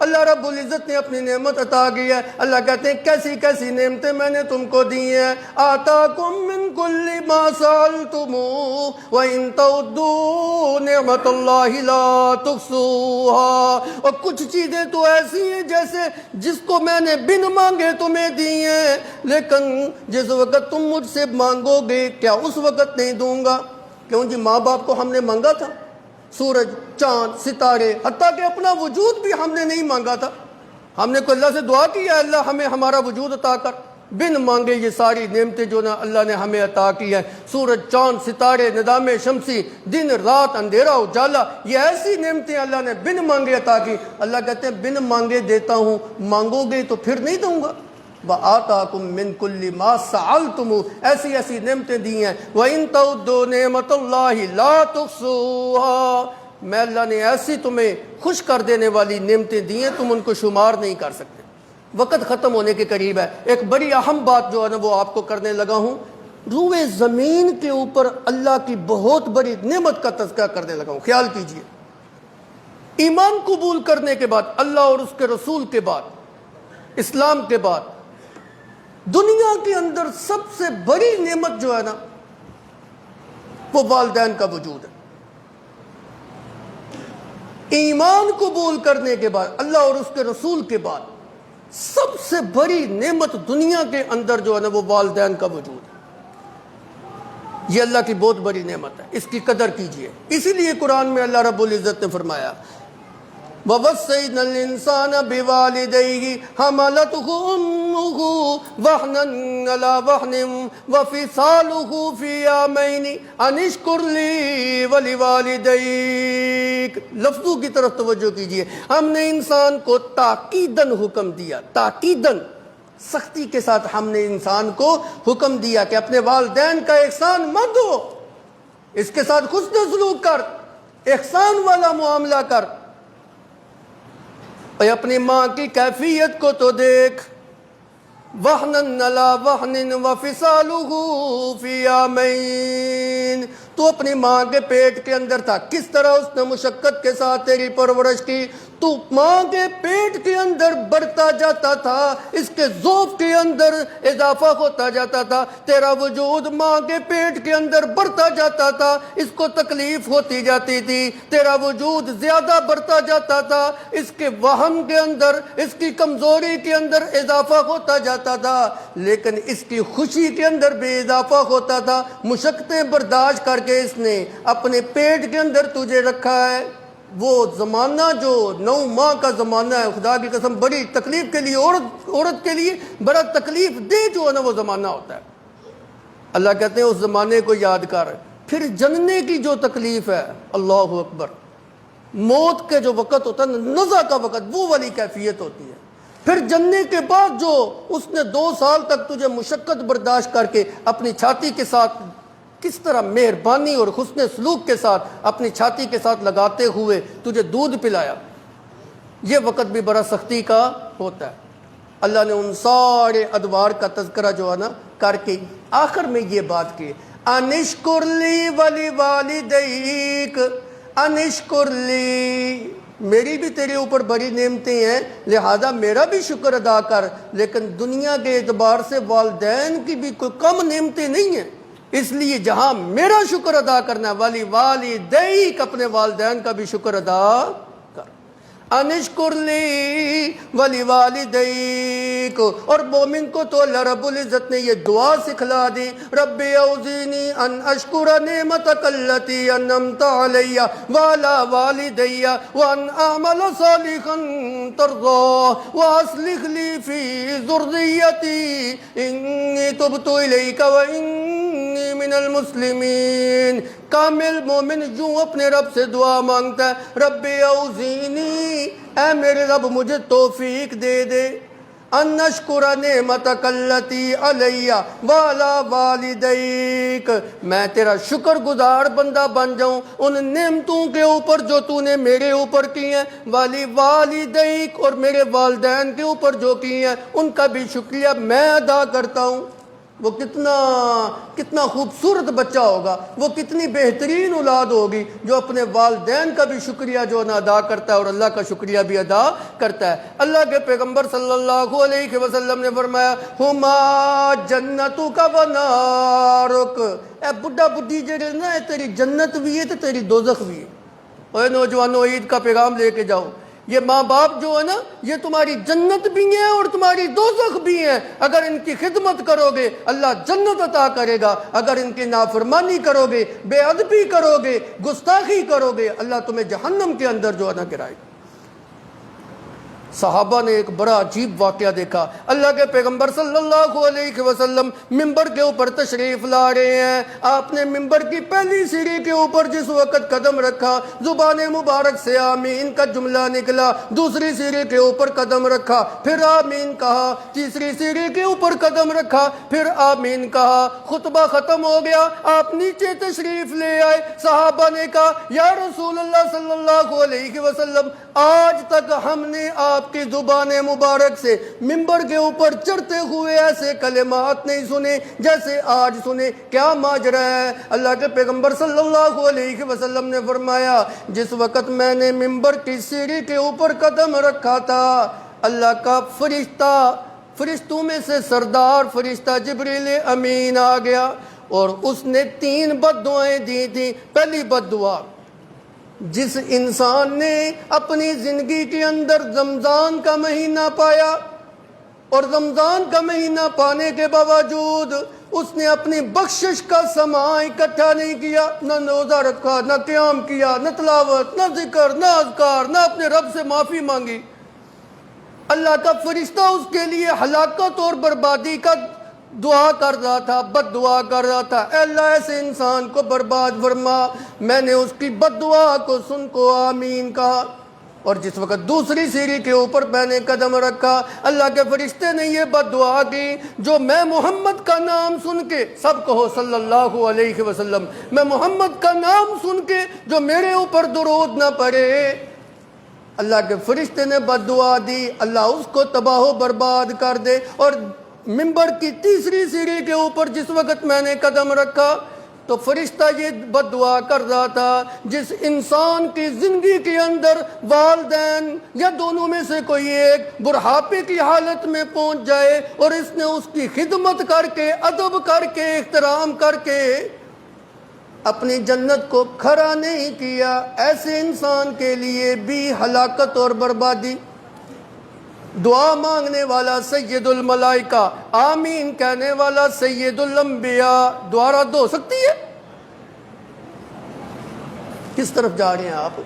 اللہ رب العزت نے اپنی نعمت عطا کی ہے۔ اللہ کہتے ہیں کیسی کیسی نعمتیں میں نے تم کو دی ہیں۔ آتاکم من کل ما سألتموہ وَإِن تَعُدُّوا نِعْمَتَ اللَّهِ لَا تُحْصُوهَا، اور کچھ چیزیں تو ایسی ہیں جیسے جس کو میں نے بن مانگے تمہیں دی ہیں، لیکن جس وقت تم مجھ سے مانگو گے کیا اس وقت نہیں دوں گا؟ کیوں جی، ماں باپ کو ہم نے مانگا تھا؟ سورج، چاند، ستارے، حتیٰ کہ اپنا وجود بھی ہم نے نہیں مانگا تھا۔ ہم نے کوئی اللہ سے دعا کی ہے اللہ ہمیں ہمارا وجود عطا کر؟ بن مانگے یہ ساری نعمتیں جو نا اللہ نے ہمیں عطا کی ہے، سورج، چاند، ستارے، نظام شمسی، دن رات، اندھیرا اجالا، یہ ایسی نعمتیں اللہ نے بن مانگے عطا کی۔ اللہ کہتے ہیں بن مانگے دیتا ہوں، مانگو گے تو پھر نہیں دوں گا۔ وَآتَاكُم مِّن كُلِّ مَا سَأَلْتُمُوهُ، ایسی ایسی نعمتیں دی ہیں۔ وَإِن تَعُدُّوا نِعْمَتَ اللَّهِ لَا تُحْصُوهَا، میں اللہ نے ایسی تمہیں خوش کر دینے والی نعمتیں دی ہیں تم ان کو شمار نہیں کر سکتے۔ وقت ختم ہونے کے قریب ہے، ایک بڑی اہم بات جو ہے نا وہ آپ کو کرنے لگا ہوں۔ روئے زمین کے اوپر اللہ کی بہت بڑی نعمت کا تذکرہ کرنے لگا ہوں۔ خیال کیجئے، ایمان قبول کرنے کے بعد، اللہ اور اس کے رسول کے بعد، اسلام کے بعد، دنیا کے اندر سب سے بڑی نعمت جو ہے نا وہ والدین کا وجود ہے۔ ایمان قبول کرنے کے بعد، اللہ اور اس کے رسول کے بعد، سب سے بڑی نعمت دنیا کے اندر جو ہے نا وہ والدین کا وجود ہے۔ یہ اللہ کی بہت بڑی نعمت ہے، اس کی قدر کیجئے۔ اسی لیے قرآن میں اللہ رب العزت نے فرمایا وَوَصَّيْنَا الْإِنسَانَ بِوَالِدَيْهِ حَمَلَتْهُ أُمُّهُ وَهْنًا عَلَىٰ وَهْنٍ وَفِصَالُهُ فِي عَامَيْنِ أَنِ اشْكُرْ لِي وَلِوَالِدَيْكَ، لفظوں کی طرف توجہ کیجئے۔ ہم نے انسان کو تاکیداً حکم دیا، تاکیداً، سختی کے ساتھ ہم نے انسان کو حکم دیا کہ اپنے والدین کا احسان مت ہو، اس کے ساتھ حسن سلوک کر، احسان والا معاملہ کر، اور اپنی ماں کی کیفیت کو تو دیکھ۔ وَحْنًا عَلَىٰ وَحْنٍ وَفِصَالُهُ فِي عَامَيْنِ، تو اپنی ماں کے پیٹ کے اندر تھا، کس طرح اس نے مشقت کے ساتھ تیری پرورش کی، تو ماں کے پیٹ کے اندر بڑھتا جاتا تھا، اس کے ذوق کے اندر اضافہ ہوتا جاتا تھا، تیرا وجود ماں کے پیٹ کے اندر بڑھتا جاتا تھا، اس کو تکلیف ہوتی جاتی تھی، تیرا وجود زیادہ بڑھتا جاتا تھا، اس کے وہن کے اندر، اس کی کمزوری کے اندر اضافہ ہوتا جاتا تھا، لیکن اس کی خوشی کے اندر بھی اضافہ ہوتا تھا۔ مشقتیں برداشت کر کے اس نے اپنے پیٹ کے اندر تجھے رکھا ہے۔ وہ زمانہ جو 9 ماہ کا زمانہ ہے، خدا کی قسم بڑی تکلیف کے لیے، عورت کے لیے بڑا تکلیف دے جو ہے نا وہ زمانہ ہوتا ہے۔ اللہ کہتے ہیں اس زمانے کو یاد کر، پھر جننے کی جو تکلیف ہے، اللہ اکبر، موت کے جو وقت ہوتا ہے، نزع کا وقت، وہ والی کیفیت ہوتی ہے۔ پھر جننے کے بعد جو اس نے 2 سال تک تجھے مشقت برداشت کر کے اپنی چھاتی کے ساتھ کس طرح مہربانی اور حسن سلوک کے ساتھ اپنی چھاتی کے ساتھ لگاتے ہوئے تجھے دودھ پلایا، یہ وقت بھی بڑا سختی کا ہوتا ہے۔ اللہ نے ان سارے ادوار کا تذکرہ جو ہے نا کر کے آخر میں یہ بات کی، انشکر لی ولی والدیک، انشکر لی، میری بھی تیرے اوپر بڑی نعمتیں ہیں، لہذا میرا بھی شکر ادا کر، لیکن دنیا کے اعتبار سے والدین کی بھی کوئی کم نعمتیں نہیں ہیں، اس لیے جہاں میرا شکر ادا کرنا ہے، ولی والدیک، اپنے والدین کا بھی شکر ادا کر۔ انشکر لی ولی والدیک، اور مومن کو تو اللہ رب العزت نے یہ دعا سکھلا دی، رب اوزینی ان اشکر نعمتک التی انعمت علی وعلی والدی وان اعمل صالحا ترضاه واصلح لی فی ذریتی انی تبت الیک وانی من المسلمین۔ کامل مومن یوں اپنے رب سے دعا مانگتا ہے، رب اوزینی، اے میرے رب مجھے توفیق دے دے، ان اشکر نعمتک التی علی وعلی والدیک، میں تیرا شکر گزار بندہ بن جاؤں ان نعمتوں کے اوپر جو تو نے میرے اوپر کی ہیں، والی والدیک، اور میرے والدین کے اوپر جو کی ہیں ان کا بھی شکریہ میں ادا کرتا ہوں۔ وہ کتنا خوبصورت بچہ ہوگا، وہ کتنی بہترین اولاد ہوگی جو اپنے والدین کا بھی شکریہ جو نا ادا کرتا ہے اور اللہ کا شکریہ بھی ادا کرتا ہے۔ اللہ کے پیغمبر صلی اللہ علیہ وسلم نے فرمایا، ہما جنتک و نارک، اے بڈھا بڈھی جڑے نا، تیری جنت بھی ہے تو تیری دوزخ بھی ہے۔ اے نوجوانوں، عید کا پیغام لے کے جاؤ، یہ ماں باپ جو ہے نا یہ تمہاری جنت بھی ہیں اور تمہاری دوزخ بھی ہیں۔ اگر ان کی خدمت کرو گے اللہ جنت عطا کرے گا، اگر ان کی نافرمانی کرو گے، بے ادبی کرو گے، گستاخی کرو گے، اللہ تمہیں جہنم کے اندر جو ہے نا گرائے گا۔ صحابہ نے ایک بڑا عجیب واقعہ دیکھا، اللہ کے پیغمبر صلی اللہ علیہ وسلم ممبر کے اوپر تشریف لا رہے ہیں، آپ نے ممبر کی پہلی سیڑھی کے اوپر جس وقت قدم رکھا زبان مبارک سے آمین کا جملہ نکلا، دوسری سیڑھی کے اوپر قدم رکھا پھر آمین کہا، تیسری سیڑھی کے اوپر قدم رکھا پھر آمین کہا، خطبہ ختم ہو گیا، آپ نیچے تشریف لے آئے، صحابہ نے کہا یا رسول اللہ صلی اللہ علیہ وسلم، آج تک ہم نے آپ کی زبان مبارک سے ممبر کے اوپر چڑھتے ہوئے ایسے کلمات نہیں سنے جیسے آج سنے، کیا ماجرا ہے؟ اللہ کے پیغمبر صلی اللہ علیہ وسلم نے فرمایا، جس وقت میں نے ممبر کی سیڑھی کے اوپر قدم رکھا تھا، اللہ کا فرشتوں میں سے سردار فرشتہ جبریل امین آ گیا اور اس نے 3 بد دعائیں دی تھیں۔ پہلی بد دعا، جس انسان نے اپنی زندگی کے اندر رمضان کا مہینہ پایا اور رمضان کا مہینہ پانے کے باوجود اس نے اپنی بخشش کا سامان اکٹھا نہیں کیا، نہ روزہ رکھا، نہ قیام کیا، نہ تلاوت، نہ ذکر، نہ اذکار، نہ اپنے رب سے معافی مانگی، اللہ کا فرشتہ اس کے لیے ہلاکت اور بربادی کا دعا کر رہا تھا، بد دعا کر رہا تھا، اے اللہ ایسے انسان کو برباد فرما۔ میں نے اس کی بد دعا کو سن کو آمین کہا، اور جس وقت دوسری سیڑھی کے اوپر میں نے قدم رکھا، اللہ کے فرشتے نے یہ بد دعا کی، جو میں محمد کا نام سن کے، سب کہو صلی اللہ علیہ وسلم، میں محمد کا نام سن کے جو میرے اوپر درود نہ پڑے، اللہ کے فرشتے نے بد دعا دی، اللہ اس کو تباہ و برباد کر دے۔ اور ممبر کی تیسری سیڑھی کے اوپر جس وقت میں نے قدم رکھا تو فرشتہ یہ بد دعا کر رہا تھا، جس انسان کی زندگی کے اندر والدین یا دونوں میں سے کوئی ایک بڑھاپے کی حالت میں پہنچ جائے اور اس نے اس کی خدمت کر کے، ادب کر کے، احترام کر کے اپنی جنت کو کھڑا نہیں کیا، ایسے انسان کے لیے بھی ہلاکت اور بربادی۔ دعا مانگنے والا سید الملائکہ، آمین کہنے والا سید الانبیاء، دعا رد ہو سکتی ہے؟ کس طرف جا رہے ہیں آپ؟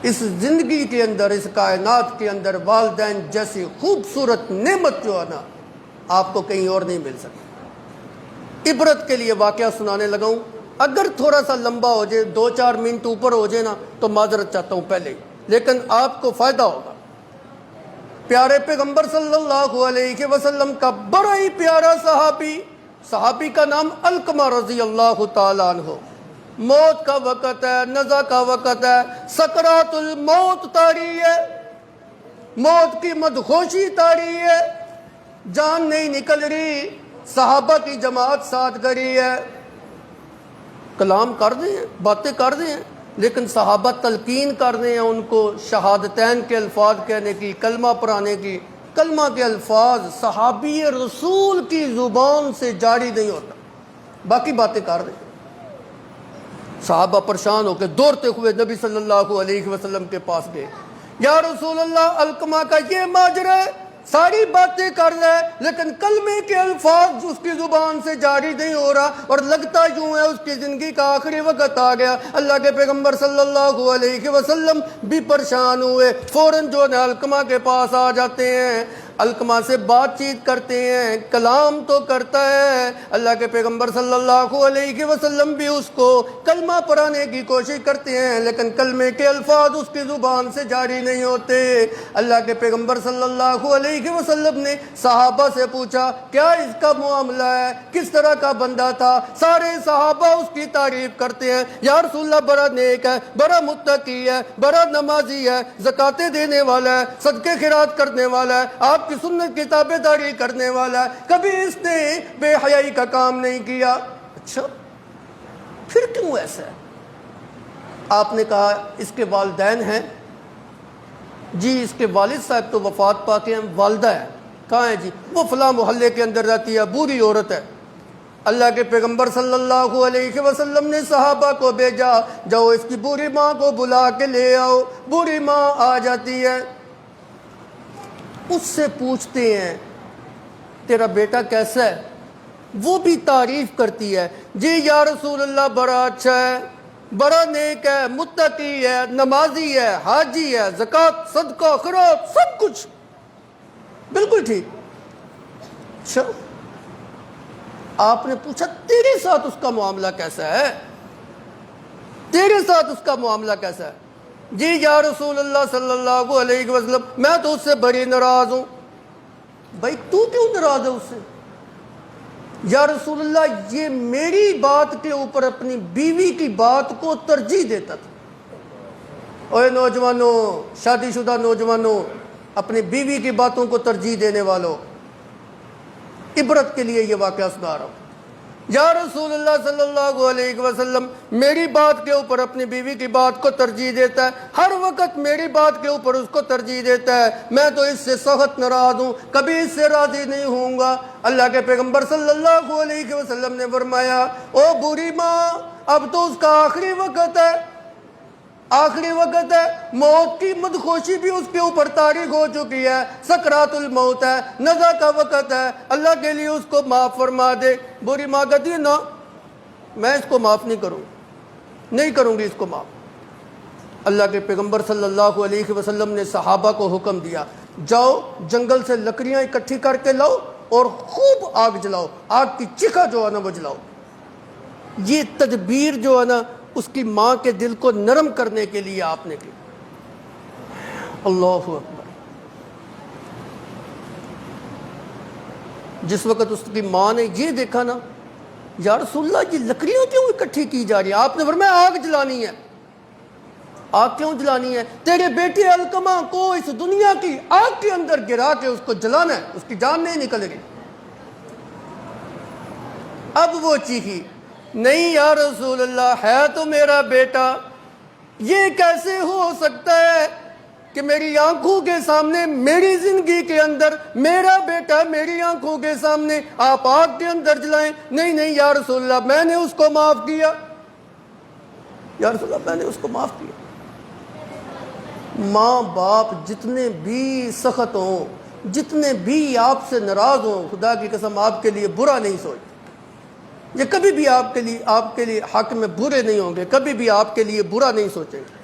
اس زندگی کے اندر، اس کائنات کے اندر والدین جیسی خوبصورت نعمت جو ہے نا آپ کو کہیں اور نہیں مل سکتی۔ عبرت کے لیے واقعہ سنانے لگا ہوں، اگر تھوڑا سا لمبا ہو جائے، 2-4 منٹ اوپر ہو جائے نا تو معذرت چاہتا ہوں پہلے، لیکن آپ کو فائدہ ہوگا۔ پیارے پیغمبر صلی اللہ علیہ وسلم کا بڑا ہی پیارا صحابی کا نام علقمہ رضی اللہ تعالیٰ عنہ، موت کا وقت ہے، نزع کا وقت ہے، سکرات الموت طاری ہے، موت کی مدہوشی طاری ہے، جان نہیں نکل رہی، صحابہ کی جماعت ساتھ کری ہے، کلام کر رہے ہیں، باتیں کر رہے ہیں، لیکن صحابہ تلقین کر رہے ہیں ان کو شہادتین کے الفاظ کہنے کی، کلمہ پڑھانے کی۔ کلمہ کے الفاظ صحابی رسول کی زبان سے جاری نہیں ہوتا، باقی باتیں کر رہے ہیں۔ صحابہ پریشان ہو کے دوڑتے ہوئے نبی صلی اللہ علیہ وسلم کے پاس گئے، یا رسول اللہ، علقمہ کا یہ ماجرا ہے، ساری باتیں کر رہا ہے لیکن کلمے کے الفاظ اس کی زبان سے جاری نہیں ہو رہا، اور لگتا یوں ہے اس کی زندگی کا آخری وقت آ گیا۔ اللہ کے پیغمبر صلی اللہ علیہ وسلم بھی پریشان ہوئے، فوراً جو ہے علقمہ کے پاس آ جاتے ہیں۔ علقمہ سے بات چیت کرتے ہیں، کلام تو کرتا ہے، اللہ کے پیغمبر صلی اللہ علیہ وسلم بھی اس کو کلمہ پڑھانے کی کوشش کرتے ہیں، لیکن کلمے کے الفاظ اس کی زبان سے جاری نہیں ہوتے۔ اللہ کے پیغمبر صلی اللہ علیہ وسلم نے صحابہ سے پوچھا کیا اس کا معاملہ ہے، کس طرح کا بندہ تھا؟ سارے صحابہ اس کی تعریف کرتے ہیں، یا رسول اللہ بڑا نیک ہے، بڑا متقی ہے، بڑا نمازی ہے، زکاتیں دینے والا ہے، صدقے خیرات کرنے والا ہے، آپ کی سنت کی تابع داری کرنے والا ہے، کبھی اس نے بے حیائی کا کام نہیں کیا۔ اچھا پھر کیوں ایسا ہے؟ آپ نے کہا اس کے والدین ہیں۔ جی اس کے والد صاحب تو وفات پا کے ہیں، والدہ ہے کہاں ہے؟ جی وہ فلاں محلے کے اندر رہتی ہے، بوڑھی عورت ہے۔ اللہ کے پیغمبر صلی اللہ علیہ وسلم نے صحابہ کو بھیجا، جاؤ اس کی بوڑھی ماں کو بلا کے لے آؤ۔ بوڑھی ماں آ جاتی ہے، اس سے پوچھتے ہیں تیرا بیٹا کیسا ہے؟ وہ بھی تعریف کرتی ہے، جی یا رسول اللہ بڑا اچھا ہے، بڑا نیک ہے، متقی ہے، نمازی ہے، حاجی ہے، زکوٰۃ صدقہ خیرات سب کچھ بالکل ٹھیک۔ اچھا آپ نے پوچھا تیرے ساتھ اس کا معاملہ کیسا ہے؟ تیرے ساتھ اس کا معاملہ کیسا ہے؟ جی یا رسول اللہ صلی اللہ علیہ وسلم میں تو اس سے بڑی ناراض ہوں۔ بھائی تو کیوں ناراض ہے اس سے؟ یا رسول اللہ یہ میری بات کے اوپر اپنی بیوی کی بات کو ترجیح دیتا تھا۔ اوے نوجوانوں، شادی شدہ نوجوانوں، اپنی بیوی کی باتوں کو ترجیح دینے والوں، عبرت کے لیے یہ واقعہ سنا رہا ہوں۔ یا رسول اللہ صلی اللہ علیہ وسلم میری بات کے اوپر اپنی بیوی کی بات کو ترجیح دیتا ہے، ہر وقت میری بات کے اوپر اس کو ترجیح دیتا ہے، میں تو اس سے سخت ناراض ہوں، کبھی اس سے راضی نہیں ہوں گا۔ اللہ کے پیغمبر صلی اللہ علیہ وسلم نے فرمایا او بوڑھی ماں اب تو اس کا آخری وقت ہے، آخری وقت ہے، موت کی مدخوشی بھی اس کے اوپر تاریخ ہو چکی ہے، سکرات الموت ہے، نزا کا وقت ہے، اللہ کے لیے اس کو معاف فرما دے۔ بری ماں کہتی ہے نا میں اس کو معاف نہیں کروں گی اس کو معاف۔ اللہ کے پیغمبر صلی اللہ علیہ وسلم نے صحابہ کو حکم دیا جاؤ جنگل سے لکڑیاں اکٹھی کر کے لاؤ اور خوب آگ جلاؤ، آگ کی چکھا جو ہے نا وہ جلاؤ۔ یہ تدبیر جو ہے نا اس کی ماں کے دل کو نرم کرنے کے لیے آپ نے کی۔ اللہ اکبر۔ جس وقت اس کی ماں نے یہ دیکھا نا یا رسول اللہ یہ لکڑیاں کیوں اکٹھی کی جا رہی ہیں، آپ نے فرمایا آگ جلانی ہے۔ آگ کیوں جلانی ہے؟ تیرے بیٹے علقمہ کو اس دنیا کی آگ کے اندر گرا کے اس کو جلانا ہے، اس کی جان نہیں نکلے گی۔ اب وہ چیخی نہیں یا رسول اللہ ہے تو میرا بیٹا، یہ کیسے ہو سکتا ہے کہ میری آنکھوں کے سامنے میری زندگی کے اندر میرا بیٹا میری آنکھوں کے سامنے آپ آگ کے اندر جلائیں؟ نہیں نہیں یا رسول اللہ میں نے اس کو معاف کیا، یا رسول اللہ میں نے اس کو معاف کیا۔ ماں باپ جتنے بھی سخت ہوں، جتنے بھی آپ سے ناراض ہوں، خدا کی قسم آپ کے لیے برا نہیں سوچتے، یہ کبھی بھی آپ کے لیے حق میں برے نہیں ہوں گے، کبھی بھی آپ کے لیے برا نہیں سوچیں گے۔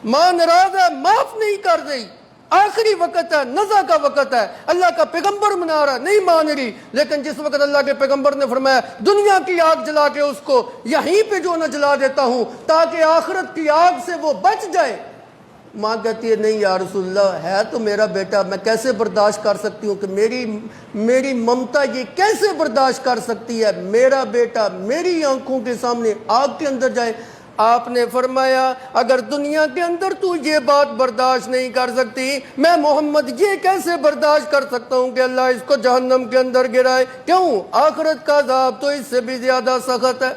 ماں ناراض ہے، معاف نہیں کر رہی، آخری وقت ہے، نزا کا وقت ہے، اللہ کا پیغمبر منا رہا نہیں مان رہی، لیکن جس وقت اللہ کے پیغمبر نے فرمایا دنیا کی آگ جلا کے اس کو یہیں پہ جو نہ جلا دیتا ہوں تاکہ آخرت کی آگ سے وہ بچ جائے، ماں کہتی ہے نہیں یا رسول اللہ ہے تو میرا بیٹا، میں کیسے برداشت کر سکتی ہوں کہ میری ممتا یہ کیسے برداشت کر سکتی ہے میرا بیٹا میری آنکھوں کے سامنے آگ کے اندر جائے۔ آپ نے فرمایا اگر دنیا کے اندر تو یہ بات برداشت نہیں کر سکتی، میں محمد یہ کیسے برداشت کر سکتا ہوں کہ اللہ اس کو جہنم کے اندر گرائے؟ کیوں؟ آخرت کا عذاب تو اس سے بھی زیادہ سخت ہے۔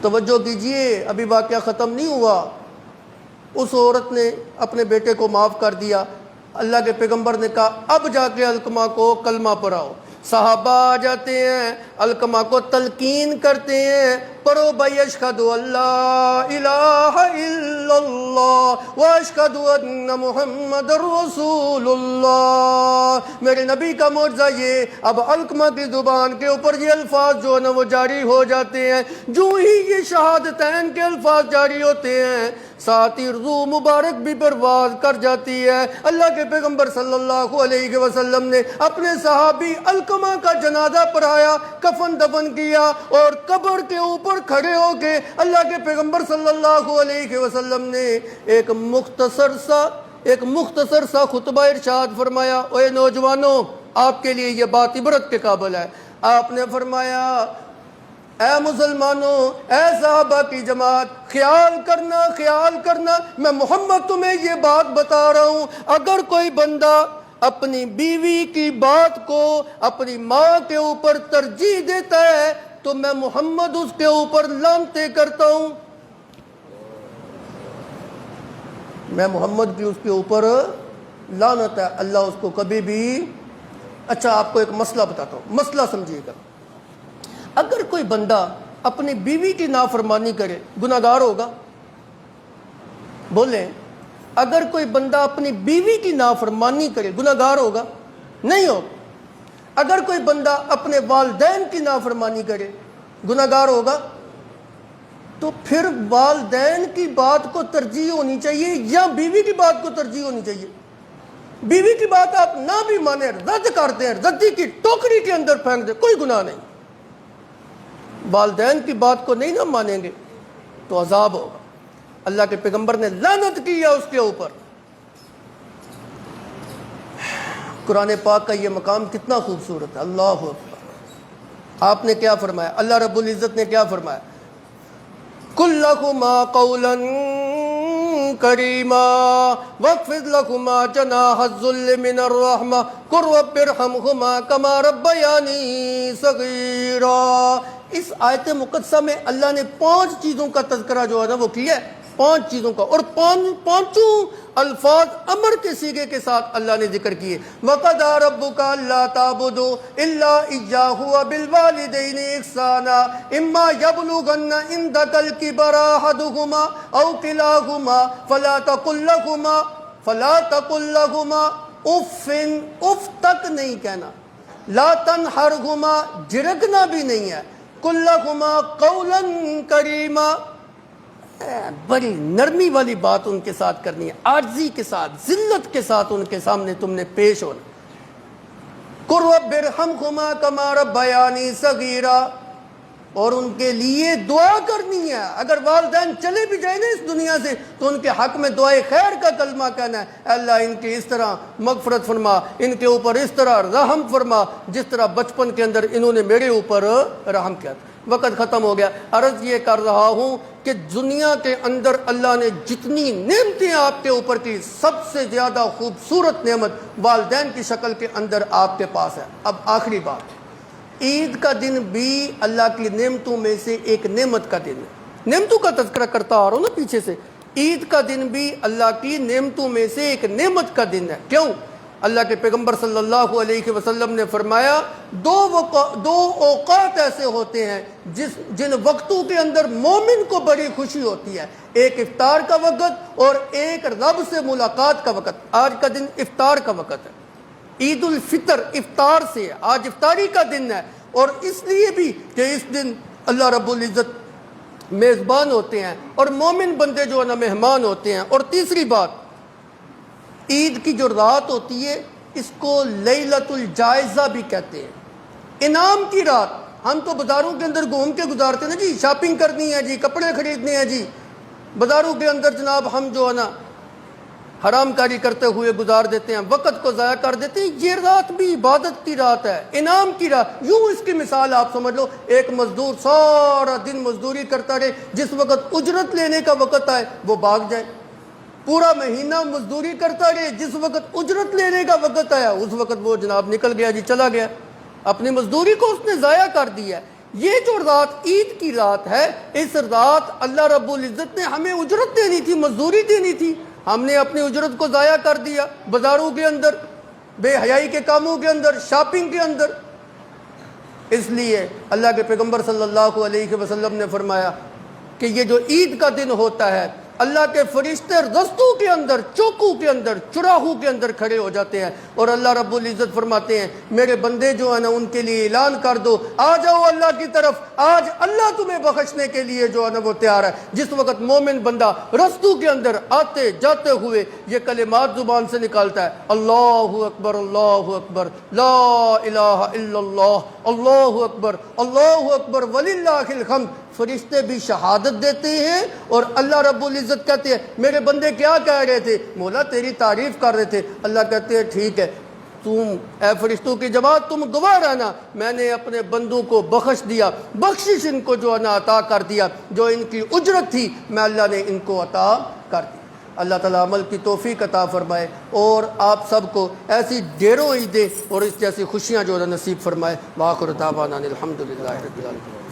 توجہ کیجئے، ابھی واقعہ ختم نہیں ہوا۔ اس عورت نے اپنے بیٹے کو معاف کر دیا۔ اللہ کے پیغمبر نے کہا اب جا کے علقمہ کو کلمہ پڑھاؤ۔ صحابہ آ جاتے ہیں، علقمہ کو تلقین کرتے ہیں، پڑھو بھائی اشہد اللہ الہ الا اللہ واشہد ان محمد رسول اللہ۔ میرے نبی کا معجزہ یہ، اب علقمہ کی زبان کے اوپر یہ الفاظ جو ہے نا وہ جاری ہو جاتے ہیں۔ جو ہی یہ شہادتین کے الفاظ جاری ہوتے ہیں، ساتھ ہی روح مبارک بھی پرواز کر جاتی ہے۔ اللہ کے پیغمبر صلی اللہ علیہ وسلم نے اپنے صحابی علقمہ کا جنازہ پڑھایا، کفن دفن کیا، اور قبر کے اوپر کھڑے ہو کے اللہ کے پیغمبر صلی اللہ علیہ وسلم نے ایک مختصر سا خطبہ ارشاد فرمایا۔ اے نوجوانوں، آپ کے لیے یہ بات عبرت کے قابل ہے۔ آپ نے فرمایا، اے مسلمانوں، اے صحابہ کی جماعت، خیال کرنا، میں محمد تمہیں یہ بات بتا رہا ہوں، اگر کوئی بندہ اپنی بیوی کی بات کو اپنی ماں کے اوپر ترجیح دیتا ہے تو میں محمد اس کے اوپر لعنتیں کرتا ہوں۔ میں محمد کی اس کے اوپر لعنت ہے، اللہ اس کو کبھی بھی۔ اچھا، آپ کو ایک مسئلہ بتاتا ہوں، مسئلہ سمجھیے گا۔ اگر کوئی بندہ اپنی بیوی کی نافرمانی کرے، گناہ گار ہوگا؟ بولیں، اگر کوئی بندہ اپنی بیوی کی نافرمانی کرے، گناہ گار ہوگا؟ نہیں ہوگا۔ اگر کوئی بندہ اپنے والدین کی نافرمانی کرے، گناہ گار ہوگا؟ تو پھر والدین کی بات کو ترجیح ہونی چاہیے یا بیوی کی بات کو ترجیح ہونی چاہیے؟ بیوی کی بات آپ نہ بھی مانیں، رد کر دیں، ردی کی ٹوکری کے اندر پھینک دیں، کوئی گناہ نہیں۔ والدین کی بات کو نہیں نہ مانیں گے تو عذاب ہوگا۔ اللہ کے پیغمبر نے لعنت کی ہے اس کے اوپر۔ قرآن پاک کا یہ مقام کتنا خوبصورت ہے، اللہ اکبر۔ آپ نے کیا فرمایا؟ اللہ رب العزت نے کیا فرمایا؟ قُل لَّهُمَا قَوْلًا كَرِيمًا وَاخْفِضْ لَهُمَا جَنَاحَ الذُّلِّ مِنَ الرَّحْمَةِ قُلْ رَبِّ ارْحَمْهُمَا كَمَا رَبَّيَانِي صَغِيرًا۔ اس آیت مقدسہ میں اللہ نے 5 چیزوں کا تذکرہ جو ہے نا وہ کیا ہے، 5 چیزوں کا، اور پانچوں الفاظ امر کے صیغے کے ساتھ اللہ نے ذکر کیے۔ وَقَضَىٰ رَبُّكَ أَلَّا تَعْبُدُوا إِلَّا إِيَّاهُ وَبِالْوَالِدَيْنِ إِحْسَانًا إِمَّا يَبْلُغَنَّ عِندَكَ الْكِبَرَ أَحَدُهُمَا أَوْ كِلَاهُمَا فَلَا تَقُل لَّهُمَا اُفٍّ، اف تک نہیں کہنا، لا تنہرهما، جھڑکنا بھی نہیں ہے، قُل لَّهُمَا قَوْلًا كَرِيمًا، بڑی نرمی والی بات ان کے ساتھ کرنی ہے، عاجزی کے ساتھ، ذلت کے ساتھ ان کے سامنے تم نے پیش ہونا۔ قُل رَبِّ ارْحَمْهُمَا كَمَا رَبَّيَانِي صَغِيرًا، اور ان کے لیے دعا کرنی ہے۔ اگر والدین چلے بھی جائیں نا اس دنیا سے تو ان کے حق میں دعائے خیر کا کلمہ کہنا ہے، اے اللہ ان کی اس طرح مغفرت فرما، ان کے اوپر اس طرح رحم فرما جس طرح بچپن کے اندر انہوں نے میرے اوپر رحم کیا تھا۔ وقت ختم ہو گیا، عرض یہ کر رہا ہوں کہ دنیا کے اندر اللہ نے جتنی نعمتیں آپ کے اوپر کی، سب سے زیادہ خوبصورت نعمت والدین کی شکل کے اندر آپ کے پاس ہے۔ اب آخری بات، عید کا دن بھی اللہ کی نعمتوں میں سے ایک نعمت کا دن ہے۔ نعمتوں کا تذکرہ کرتا آ رہا ہوں نا پیچھے سے، عید کا دن بھی اللہ کی نعمتوں میں سے ایک نعمت کا دن ہے۔ کیوں؟ اللہ کے پیغمبر صلی اللہ علیہ وسلم نے فرمایا، دو اوقات ایسے ہوتے ہیں جن وقتوں کے اندر مومن کو بڑی خوشی ہوتی ہے، ایک افطار کا وقت اور ایک رب سے ملاقات کا وقت۔ آج کا دن افطار کا وقت ہے، عید الفطر افطار سے ہے، آج افطاری کا دن ہے، اور اس لیے بھی کہ اس دن اللہ رب العزت میزبان ہوتے ہیں اور مومن بندے جو ہے نا مہمان ہوتے ہیں۔ اور تیسری بات، عید کی جو رات ہوتی ہے اس کو لیلۃ الجائزہ بھی کہتے ہیں، انعام کی رات۔ ہم تو بازاروں کے اندر گھوم کے گزارتے ہیں نا جی، شاپنگ کرنی ہے جی، کپڑے خریدنے ہیں جی، بازاروں کے اندر جناب ہم جو ہے نا حرام کاری کرتے ہوئے گزار دیتے ہیں، وقت کو ضائع کر دیتے ہیں۔ یہ رات بھی عبادت کی رات ہے، انعام کی رات۔ یوں اس کی مثال آپ سمجھ لو، ایک مزدور سارا دن مزدوری کرتا رہے، جس وقت اجرت لینے کا وقت آئے وہ بھاگ جائے، پورا مہینہ مزدوری کرتا رہے، جس وقت اجرت لینے کا وقت آیا اس وقت وہ جناب نکل گیا جی، چلا گیا، اپنی مزدوری کو اس نے ضائع کر دیا۔ یہ جو رات عید کی رات ہے، اس رات اللہ رب العزت نے ہمیں اجرت دینی تھی، مزدوری دینی تھی، ہم نے اپنی اجرت کو ضائع کر دیا، بازاروں کے اندر، بے حیائی کے کاموں کے اندر، شاپنگ کے اندر۔ اس لیے اللہ کے پیغمبر صلی اللہ علیہ وسلم نے فرمایا کہ یہ جو عید کا دن ہوتا ہے اللہ کے فرشتے رستوں کے اندر، چوکوں کے اندر، چراہوں کے اندر کھڑے ہو جاتے ہیں اور اللہ رب العزت فرماتے ہیں میرے بندے جو ہے نا ان کے لیے اعلان کر دو آ جاؤ اللہ کی طرف، آج اللہ تمہیں بخشنے کے لیے جو ہے نا وہ تیار ہے۔ جس وقت مومن بندہ رستوں کے اندر آتے جاتے ہوئے یہ کلمات زبان سے نکالتا ہے، اللہ اکبر لا الہ الا اللہ اکبر وللہ الحمد، فرشتے بھی شہادت دیتے ہیں اور اللہ رب العزت کہتے ہیں میرے بندے کیا کہہ رہے تھے؟ مولا تیری تعریف کر رہے تھے۔ اللہ کہتے ہیں ٹھیک ہے، تم اے فرشتوں کی جماعت تم گواہ رہنا، میں نے اپنے بندوں کو بخش دیا، بخشش ان کو جو ہے نا عطا کر دیا، جو ان کی اجرت تھی میں اللہ نے ان کو عطا کر دی۔ اللہ تعالیٰ عمل کی توفیق عطا فرمائے اور آپ سب کو ایسی ڈھیروں عیدیں اور اس جیسی خوشیاں جو ہے نصیب فرمائے۔ وآخر دعوانا الحمدللہ رب العالمین۔